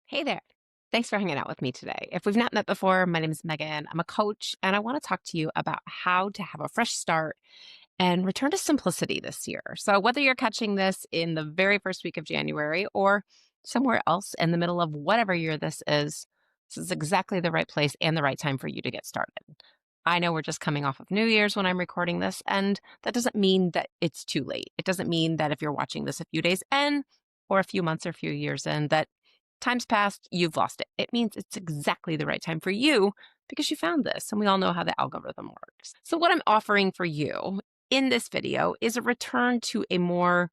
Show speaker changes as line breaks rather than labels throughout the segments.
Hey there. Thanks for hanging out with me today. If we've not met before, my name is Megan. I'm a coach, and I want to talk to you about how to have a fresh start and return to simplicity this year. So, whether you're catching this in the very first week of January or somewhere else in the middle of whatever year this is exactly the right place and the right time for you to get started. I know we're just coming off of New Year's when I'm recording this, and that doesn't mean that it's too late. It doesn't mean that if you're watching this a few days in, or a few months or a few years in, that time's passed, you've lost it. It means it's exactly the right time for you because you found this, and we all know how the algorithm works. So, what I'm offering for you in this video is a return to a more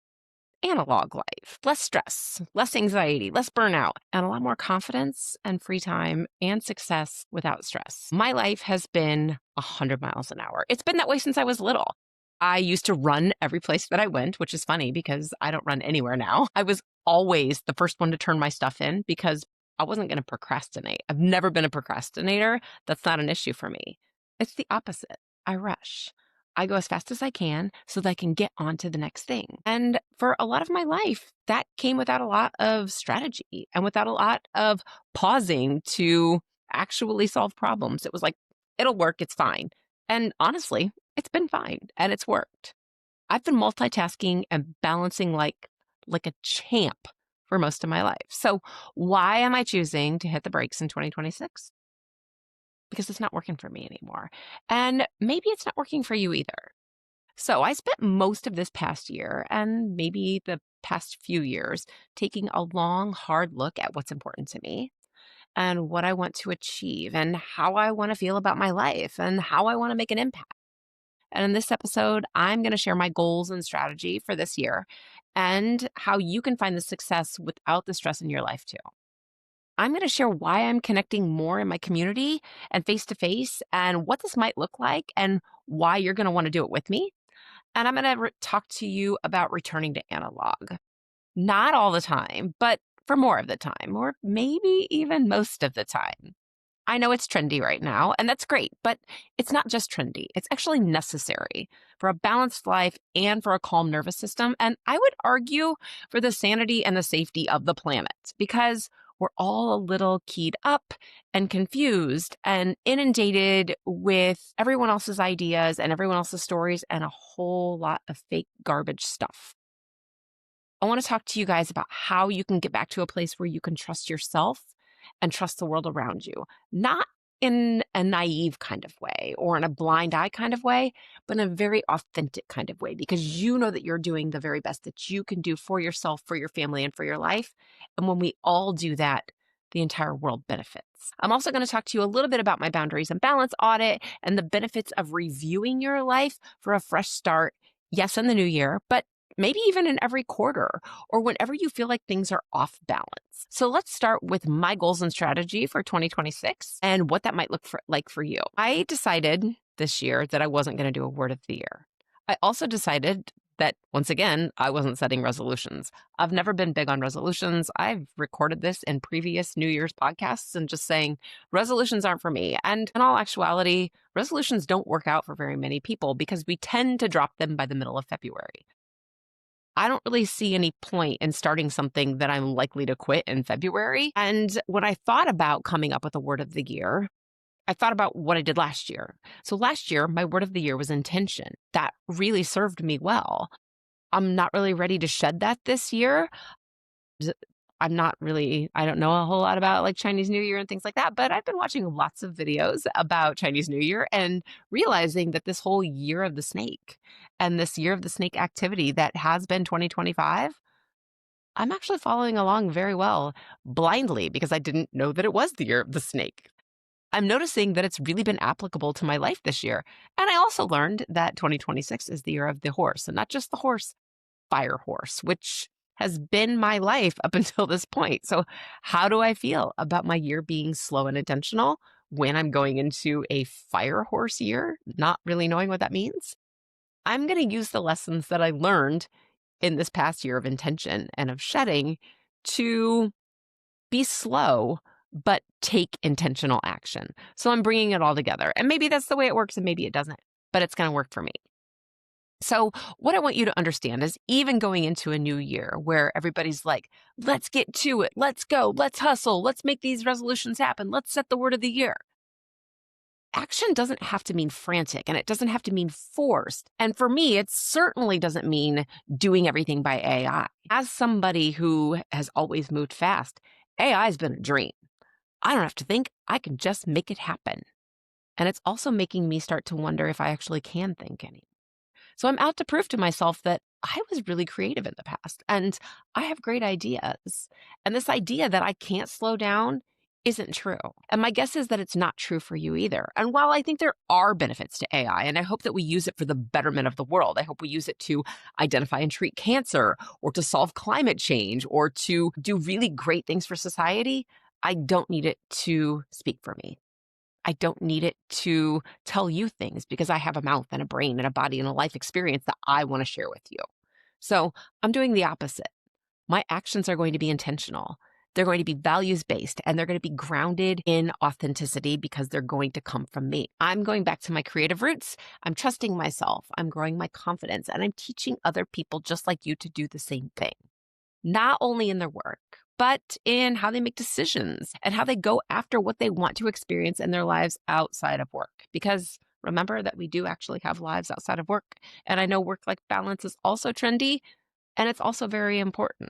analog life, less stress, less anxiety, less burnout, and a lot more confidence and free time and success without stress. My life has been 100 miles an hour. It's been that way since I was little. I used to run every place that I went, which is funny because I don't run anywhere now. I was always the first one to turn my stuff in because I wasn't going to procrastinate. I've never been a procrastinator. That's not an issue for me. It's the opposite. I rush. I go as fast as I can so that I can get on to the next thing. And for a lot of my life, that came without a lot of strategy and without a lot of pausing to actually solve problems. It was like, it'll work, it's fine. And honestly, it's been fine and it's worked. I've been multitasking and balancing like a champ for most of my life. So why am I choosing to hit the brakes in 2026? Because it's not working for me anymore. And maybe it's not working for you either. So I spent most of this past year and maybe the past few years taking a long, hard look at what's important to me and what I want to achieve and how I want to feel about my life and how I want to make an impact. And in this episode, I'm going to share my goals and strategy for this year and how you can find the success without the stress in your life too. I'm going to share why I'm connecting more in my community and face to face and what this might look like and why you're going to want to do it with me. And I'm going to talk to you about returning to analog. Not all the time, but for more of the time, or maybe even most of the time. I know it's trendy right now, and that's great, but it's not just trendy. It's actually necessary for a balanced life and for a calm nervous system. And I would argue for the sanity and the safety of the planet because we're all a little keyed up and confused and inundated with everyone else's ideas and everyone else's stories and a whole lot of fake garbage stuff. I want to talk to you guys about how you can get back to a place where you can trust yourself and trust the world around you, not in a naive kind of way or in a blind eye kind of way, but in a very authentic kind of way, because you know that you're doing the very best that you can do for yourself, for your family, and for your life. And when we all do that, the entire world benefits. I'm also going to talk to you a little bit about my Boundaries and Balance Audit and the benefits of reviewing your life for a fresh start. Yes, in the new year, but maybe even in every quarter or whenever you feel like things are off balance. So let's start with my goals and strategy for 2026 and what that might like for you. I decided this year that I wasn't going to do a word of the year. I also decided that, once again, I wasn't setting resolutions. I've never been big on resolutions. I've recorded this in previous New Year's podcasts and just saying resolutions aren't for me. And in all actuality, resolutions don't work out for very many people because we tend to drop them by the middle of February. I don't really see any point in starting something that I'm likely to quit in February. And when I thought about coming up with a word of the year, I thought about what I did last year. So last year, my word of the year was intention. That really served me well. I'm not really ready to shed that this year. I don't know a whole lot about like Chinese New Year and things like that, but I've been watching lots of videos about Chinese New Year and realizing that this whole year of the snake and this year of the snake activity that has been 2025, I'm actually following along very well blindly because I didn't know that it was the year of the snake. I'm noticing that it's really been applicable to my life this year. And I also learned that 2026 is the year of the horse, and not just the horse, fire horse, which has been my life up until this point. So, how do I feel about my year being slow and intentional when I'm going into a fire horse year, not really knowing what that means? I'm going to use the lessons that I learned in this past year of intention and of shedding to be slow, but take intentional action. So I'm bringing it all together. And maybe that's the way it works and maybe it doesn't, but it's going to work for me. So, what I want you to understand is even going into a new year where everybody's like, let's get to it, let's go, let's hustle, let's make these resolutions happen, let's set the word of the year. Action doesn't have to mean frantic and it doesn't have to mean forced. And for me, it certainly doesn't mean doing everything by AI. As somebody who has always moved fast, AI has been a dream. I don't have to think, I can just make it happen. And it's also making me start to wonder if I actually can think anymore. So I'm out to prove to myself that I was really creative in the past and I have great ideas. And this idea that I can't slow down isn't true. And my guess is that it's not true for you either. And while I think there are benefits to AI, and I hope that we use it for the betterment of the world, I hope we use it to identify and treat cancer or to solve climate change or to do really great things for society, I don't need it to speak for me. I don't need it to tell you things because I have a mouth and a brain and a body and a life experience that I want to share with you. So I'm doing the opposite. My actions are going to be intentional. They're going to be values based and they're going to be grounded in authenticity because they're going to come from me. I'm going back to my creative roots. I'm trusting myself. I'm growing my confidence and I'm teaching other people just like you to do the same thing. Not only in their work, but in how they make decisions and how they go after what they want to experience in their lives outside of work. Because remember that we do actually have lives outside of work. And I know work-life balance is also trendy and it's also very important.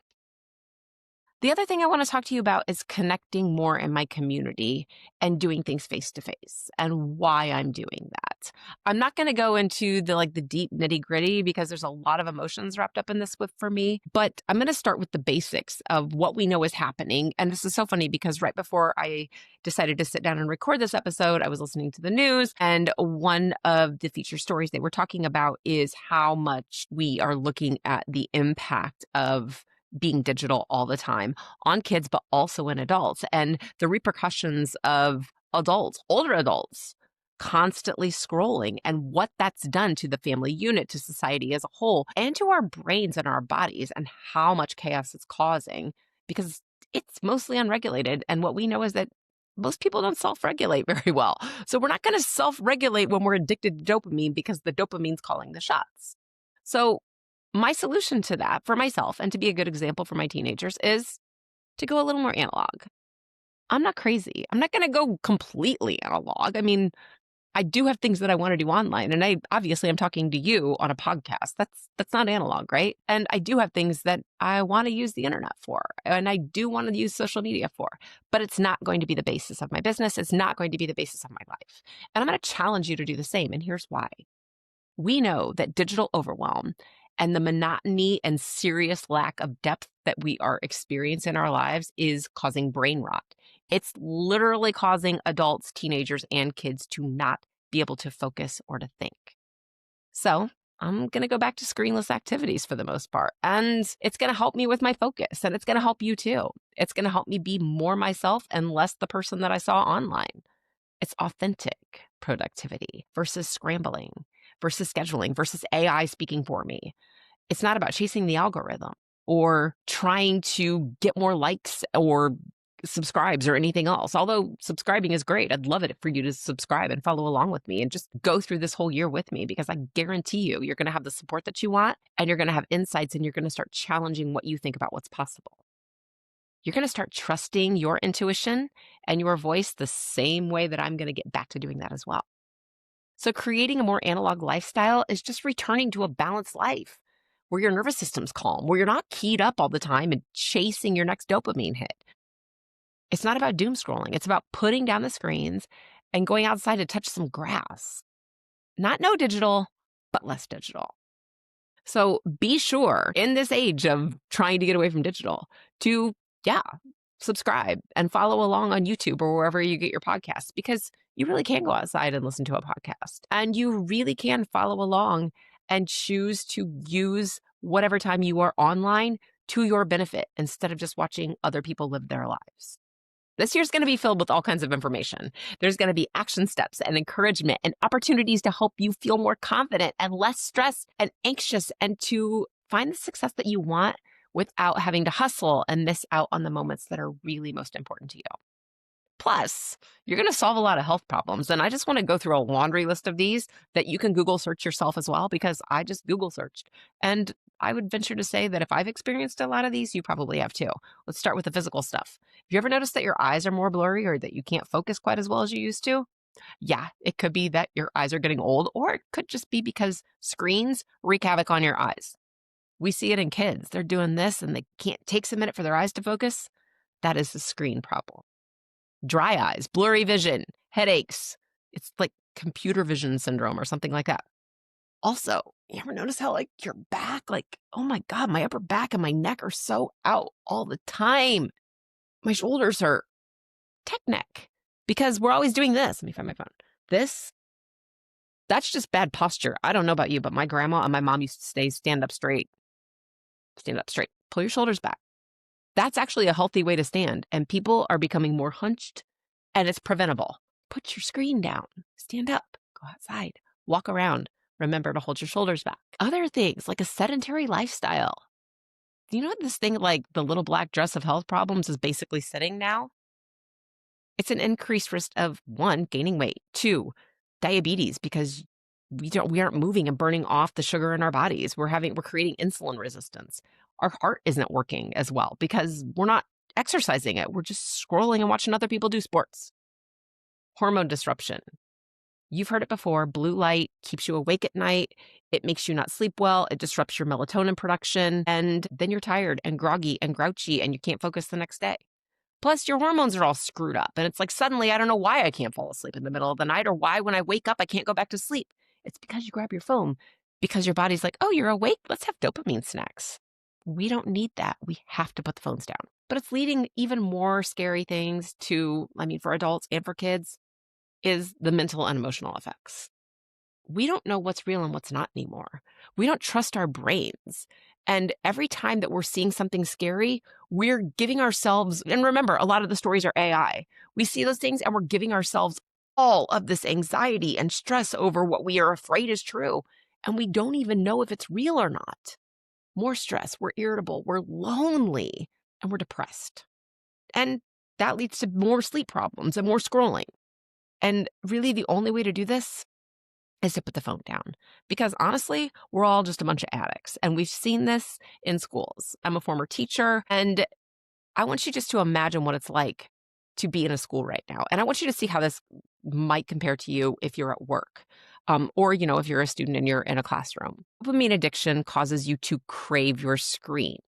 The other thing I want to talk to you about is connecting more in my community and doing things face to face and why I'm doing that. I'm not going to go into the deep nitty-gritty because there's a lot of emotions wrapped up in this for me, but I'm going to start with the basics of what we know is happening. And this is so funny because right before I decided to sit down and record this episode, I was listening to the news and one of the feature stories they were talking about is how much we are looking at the impact of being digital all the time on kids, but also in adults, and the repercussions of adults, older adults, constantly scrolling and what that's done to the family unit, to society as a whole, and to our brains and our bodies, and how much chaos it's causing because it's mostly unregulated. And what we know is that most people don't self-regulate very well. So we're not going to self-regulate when we're addicted to dopamine because the dopamine's calling the shots. So my solution to that for myself and to be a good example for my teenagers is to go a little more analog. I'm not crazy. I'm not going to go completely analog. I mean, I do have things that I want to do online and I'm talking to you on a podcast. That's not analog, right? And I do have things that I want to use the internet for and I do want to use social media for, but it's not going to be the basis of my business. It's not going to be the basis of my life. And I'm going to challenge you to do the same. And here's why. We know that digital overwhelm and the monotony and serious lack of depth that we are experiencing in our lives is causing brain rot. It's literally causing adults, teenagers, and kids to not be able to focus or to think. So I'm going to go back to screenless activities for the most part. And it's going to help me with my focus. And it's going to help you too. It's going to help me be more myself and less the person that I saw online. It's authentic productivity versus scrambling, versus scheduling, versus AI speaking for me. It's not about chasing the algorithm or trying to get more likes or subscribes or anything else. Although subscribing is great. I'd love it for you to subscribe and follow along with me and just go through this whole year with me because I guarantee you're going to have the support that you want and you're going to have insights and you're going to start challenging what you think about what's possible. You're going to start trusting your intuition and your voice the same way that I'm going to get back to doing that as well. So creating a more analog lifestyle is just returning to a balanced life where your nervous system's calm, where you're not keyed up all the time and chasing your next dopamine hit. It's not about doom scrolling. It's about putting down the screens and going outside to touch some grass. Not no digital, but less digital. So be sure in this age of trying to get away from digital to, subscribe and follow along on YouTube or wherever you get your podcasts because you really can go outside and listen to a podcast and you really can follow along and choose to use whatever time you are online to your benefit instead of just watching other people live their lives. This year's going to be filled with all kinds of information. There's going to be action steps and encouragement and opportunities to help you feel more confident and less stressed and anxious and to find the success that you want without having to hustle and miss out on the moments that are really most important to you. Plus, you're going to solve a lot of health problems. And I just want to go through a laundry list of these that you can Google search yourself as well, because I just Google searched. And I would venture to say that if I've experienced a lot of these, you probably have too. Let's start with the physical stuff. Have you ever noticed that your eyes are more blurry or that you can't focus quite as well as you used to? Yeah, it could be that your eyes are getting old, or it could just be because screens wreak havoc on your eyes. We see it in kids. They're doing this and they can't, takes a minute for their eyes to focus. That is the screen problem. Dry eyes, blurry vision, headaches. It's like computer vision syndrome or something like that. Also, you ever notice how like your back, like, oh my God, my upper back and my neck are so out all the time. My shoulders hurt. Tech neck. Because we're always doing this. Let me find my phone. That's just bad posture. I don't know about you, but my grandma and my mom used to say, stand up straight. Stand up straight. Pull your shoulders back. That's actually a healthy way to stand. And people are becoming more hunched, and it's preventable. Put your screen down. Stand up. Go outside. Walk around. Remember to hold your shoulders back. Other things like a sedentary lifestyle. Do you know what this thing like the little black dress of health problems is basically sitting now? It's an increased risk of 1, gaining weight, 2, diabetes, because we aren't moving and burning off the sugar in our bodies. We're creating insulin resistance. Our heart isn't working as well because we're not exercising it. We're just scrolling and watching other people do sports. Hormone disruption. You've heard it before. Blue light keeps you awake at night. It makes you not sleep well. It disrupts your melatonin production. And then you're tired and groggy and grouchy and you can't focus the next day. Plus, your hormones are all screwed up. And it's like suddenly I don't know why I can't fall asleep in the middle of the night or why when I wake up I can't go back to sleep. It's because you grab your phone because your body's like, oh, you're awake? Let's have dopamine snacks. We don't need that. We have to put the phones down. But it's leading even more scary things to, for adults and for kids, is the mental and emotional effects. We don't know what's real and what's not anymore. We don't trust our brains. And every time that we're seeing something scary, we're giving ourselves, and remember, a lot of the stories are AI. We see those things and we're giving ourselves all of this anxiety and stress over what we are afraid is true. And we don't even know if it's real or not. More stress, we're irritable, we're lonely, and we're depressed. And that leads to more sleep problems and more scrolling. And really the only way to do this is to put the phone down. Because honestly, we're all just a bunch of addicts. And we've seen this in schools. I'm a former teacher, and I want you just to imagine what it's like to be in a school right now. And I want you to see how this might compare to you if you're at work. Or, if you're a student and you're in a classroom. Dopamine addiction causes you to crave your screen.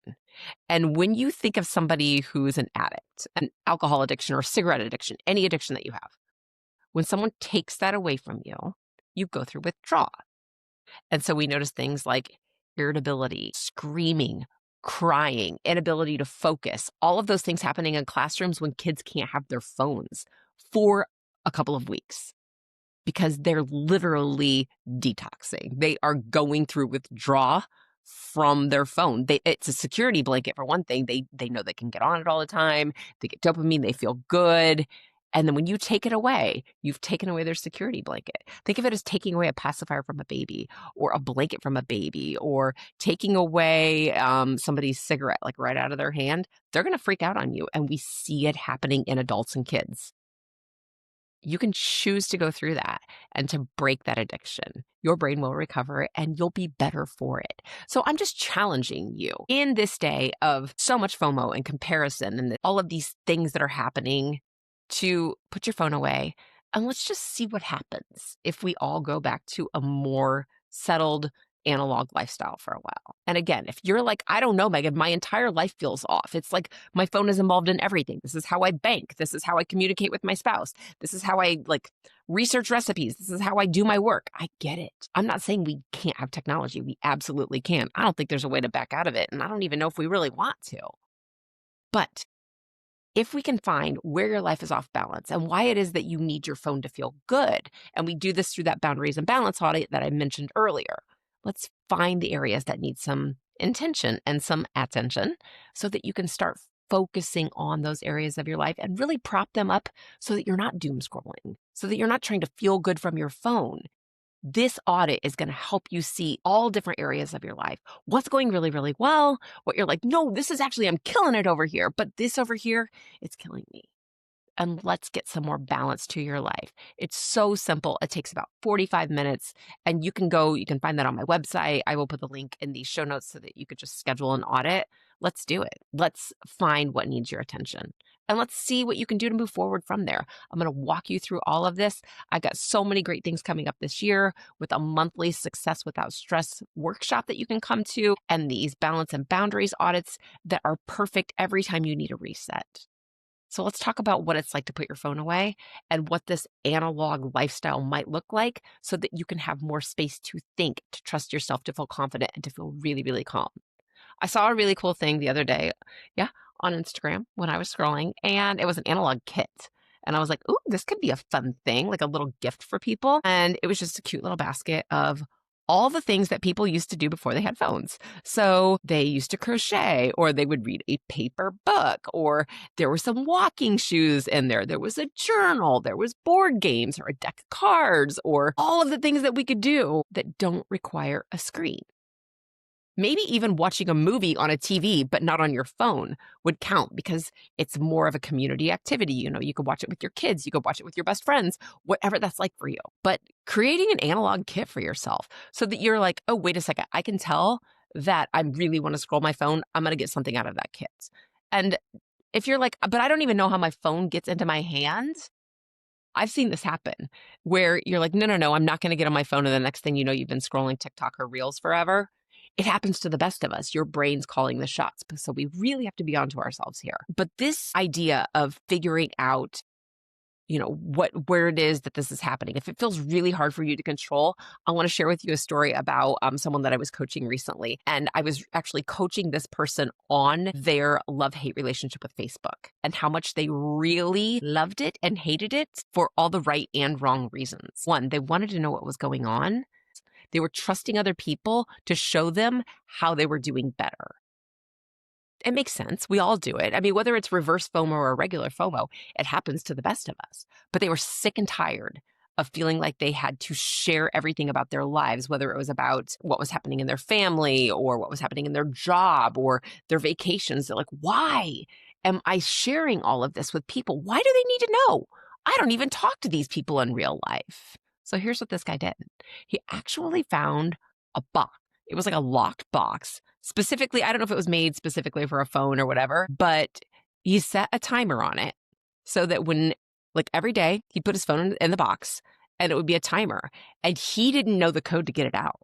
And when you think of somebody who's an addict, an alcohol addiction or cigarette addiction, any addiction that you have, when someone takes that away from you, you go through withdrawal. And so we notice things like irritability, screaming, crying, inability to focus, all of those things happening in classrooms when kids can't have their phones for a couple of weeks because they're literally detoxing. They are going through withdrawal from their phone. It's a security blanket for one thing. They know they can get on it all the time. They get dopamine. They feel good. And then when you take it away, you've taken away their security blanket. Think of it as taking away a pacifier from a baby or a blanket from a baby or taking away somebody's cigarette like right out of their hand. They're going to freak out on you. And we see it happening in adults and kids. You can choose to go through that and to break that addiction. Your brain will recover and you'll be better for it. So I'm just challenging you in this day of so much FOMO and comparison and all of these things that are happening to put your phone away and let's just see what happens if we all go back to a more settled analog lifestyle for a while. And again, if you're like, I don't know, Megan, my entire life feels off. It's like my phone is involved in everything. This is how I bank. This is how I communicate with my spouse. This is how I research recipes. This is how I do my work. I get it. I'm not saying we can't have technology. We absolutely can. I don't think there's a way to back out of it. And I don't even know if we really want to. But if we can find where your life is off balance and why it is that you need your phone to feel good, and we do this through that Boundaries and Balance Audit that I mentioned earlier, let's find the areas that need some intention and some attention so that you can start focusing on those areas of your life and really prop them up so that you're not doom scrolling, so that you're not trying to feel good from your phone. This audit is going to help you see all different areas of your life. What's going really, really well, what you're like, no, this is actually, I'm killing it over here, but this over here, it's killing me. and let's get some more balance to your life. It's so simple. It takes about 45 minutes, and you can find that on my website. I will put the link in the show notes so that you could just schedule an audit. Let's do it. Let's find what needs your attention. And let's see what you can do to move forward from there. I'm going to walk you through all of this. I got so many great things coming up this year with a monthly Success Without Stress workshop that you can come to, and these balance and boundaries audits that are perfect every time you need a reset. So let's talk about what it's like to put your phone away and what this analog lifestyle might look like so that you can have more space to think, to trust yourself, to feel confident, and to feel really, really calm. I saw a really cool thing the other day, yeah, on Instagram when I was scrolling, and it was an analog kit. And I was like, ooh, this could be a fun thing, like a little gift for people. And it was just a cute little basket of all the things that people used to do before they had phones. So they used to crochet, or they would read a paper book, or there were some walking shoes in there. There was a journal, there was board games or a deck of cards, or all of the things that we could do that don't require a screen. Maybe even watching a movie on a TV, but not on your phone would count because it's more of a community activity. You could watch it with your kids, you could watch it with your best friends, whatever that's like for you. But creating an analog kit for yourself so that you're like, oh, wait a second, I can tell that I really want to scroll my phone. I'm going to get something out of that kit. And if you're like, but I don't even know how my phone gets into my hands. I've seen this happen where you're like, no, I'm not going to get on my phone. And the next thing you know, you've been scrolling TikTok or Reels forever. It happens to the best of us. Your brain's calling the shots. So we really have to be onto ourselves here. But this idea of figuring out, where it is that this is happening, if it feels really hard for you to control, I want to share with you a story about someone that I was coaching recently. And I was actually coaching this person on their love-hate relationship with Facebook and how much they really loved it and hated it for all the right and wrong reasons. One, they wanted to know what was going on. They were trusting other people to show them how they were doing better. It makes sense. We all do it. I mean, whether it's reverse FOMO or regular FOMO, it happens to the best of us. But they were sick and tired of feeling like they had to share everything about their lives, whether it was about what was happening in their family or what was happening in their job or their vacations. They're like, why am I sharing all of this with people? Why do they need to know? I don't even talk to these people in real life. So here's what this guy did. He actually found a box. It was like a locked box. Specifically, I don't know if it was made specifically for a phone or whatever, but he set a timer on it so that when, like every day, he put his phone in the box and it would be a timer. And he didn't know the code to get it out.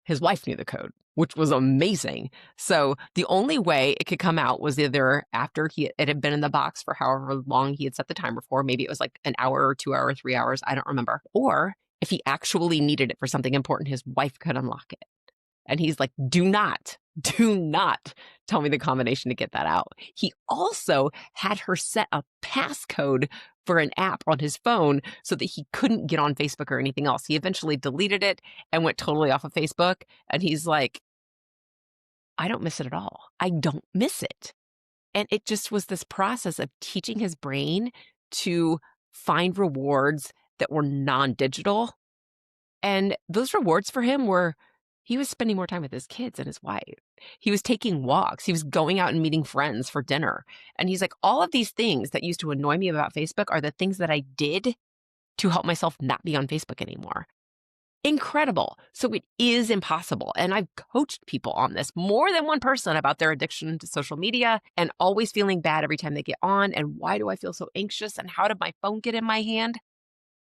His wife knew the code, which was amazing. So the only way it could come out was either after it had been in the box for however long he had set the timer for. Maybe it was like an hour or 2 hours, 3 hours. I don't remember. Or if he actually needed it for something important, his wife could unlock it. And he's like, do not tell me the combination to get that out. He also had her set a passcode for an app on his phone so that he couldn't get on Facebook or anything else. He eventually deleted it and went totally off of Facebook. And he's like, I don't miss it at all. I don't miss it. And it just was this process of teaching his brain to find rewards that were non-digital. And those rewards for him were, he was spending more time with his kids and his wife. He was taking walks. He was going out and meeting friends for dinner. And he's like, all of these things that used to annoy me about Facebook are the things that I did to help myself not be on Facebook anymore. Incredible. So it is impossible. And I've coached people on this, more than one person, about their addiction to social media and always feeling bad every time they get on. And why do I feel so anxious? And how did my phone get in my hand?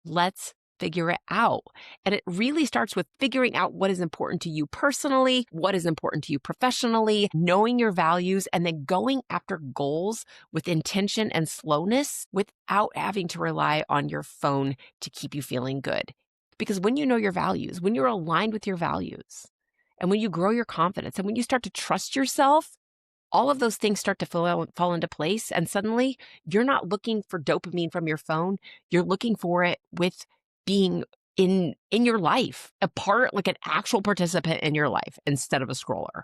Let's figure it out. And it really starts with figuring out what is important to you personally, what is important to you professionally, knowing your values, and then going after goals with intention and slowness without having to rely on your phone to keep you feeling good. Because when you know your values, when you're aligned with your values, and when you grow your confidence, and when you start to trust yourself, all of those things start to fall into place. And suddenly you're not looking for dopamine from your phone. You're looking for it with being in your life, a part, like an actual participant in your life instead of a scroller.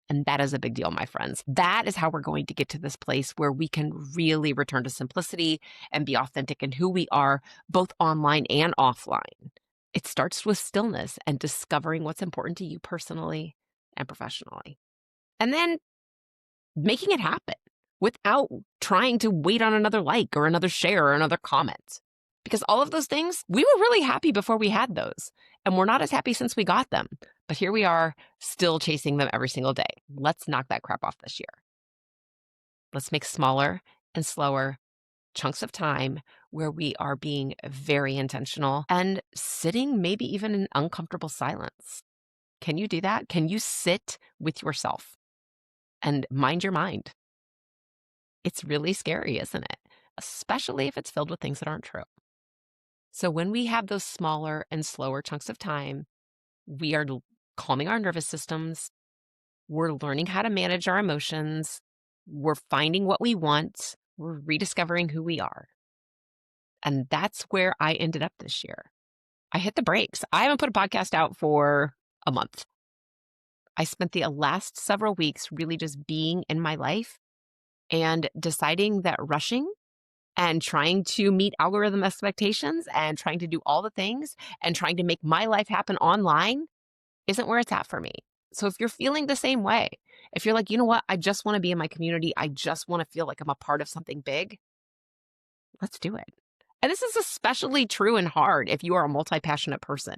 And that is a big deal, my friends. That is how we're going to get to this place where we can really return to simplicity and be authentic in who we are, both online and offline. It starts with stillness and discovering what's important to you personally and professionally. And then making it happen. without trying to wait on another like or another share or another comment. Because all of those things, we were really happy before we had those. And we're not as happy since we got them. But here we are, still chasing them every single day. Let's knock that crap off this year. Let's make smaller and slower chunks of time where we are being very intentional and sitting maybe even in uncomfortable silence. Can you do that? Can you sit with yourself and mind your mind? It's really scary, isn't it? Especially if it's filled with things that aren't true. So when we have those smaller and slower chunks of time, we are calming our nervous systems. We're learning how to manage our emotions. We're finding what we want. We're rediscovering who we are. And that's where I ended up this year. I hit the brakes. I haven't put a podcast out for a month. I spent the last several weeks really just being in my life and deciding that rushing and trying to meet algorithm expectations and trying to do all the things and trying to make my life happen online isn't where it's at for me. So if you're feeling the same way, if you're like, you know what, I just want to be in my community, I just want to feel like I'm a part of something big, let's do it. And this is especially true and hard if you are a multi-passionate person.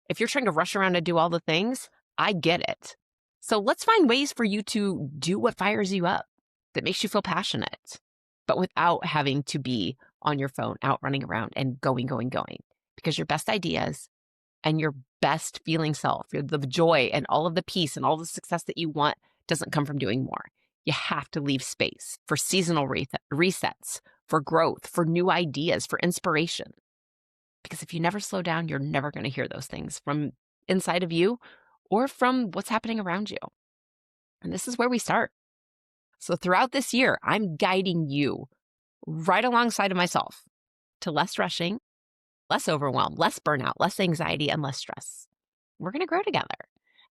If you're trying to rush around and do all the things, I get it. So let's find ways for you to do what fires you up, that makes you feel passionate, but without having to be on your phone, out running around and going. Because your best ideas and your best feeling self, the joy and all of the peace and all the success that you want doesn't come from doing more. You have to leave space for seasonal resets, for growth, for new ideas, for inspiration. Because if you never slow down, you're never going to hear those things from inside of you or from what's happening around you. And this is where we start. So throughout this year, I'm guiding you right alongside of myself to less rushing, less overwhelm, less burnout, less anxiety, and less stress. We're going to grow together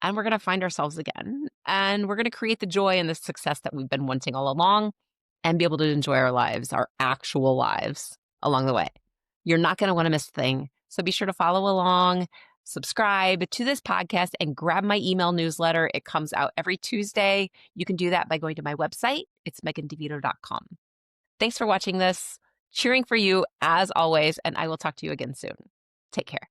and we're going to find ourselves again. And we're going to create the joy and the success that we've been wanting all along and be able to enjoy our lives, our actual lives along the way. You're not going to want to miss a thing. So be sure to follow along, subscribe to this podcast, and grab my email newsletter. It comes out every Tuesday. You can do that by going to my website. It's megandevito.com. Thanks for watching this. Cheering for you as always, and I will talk to you again soon. Take care.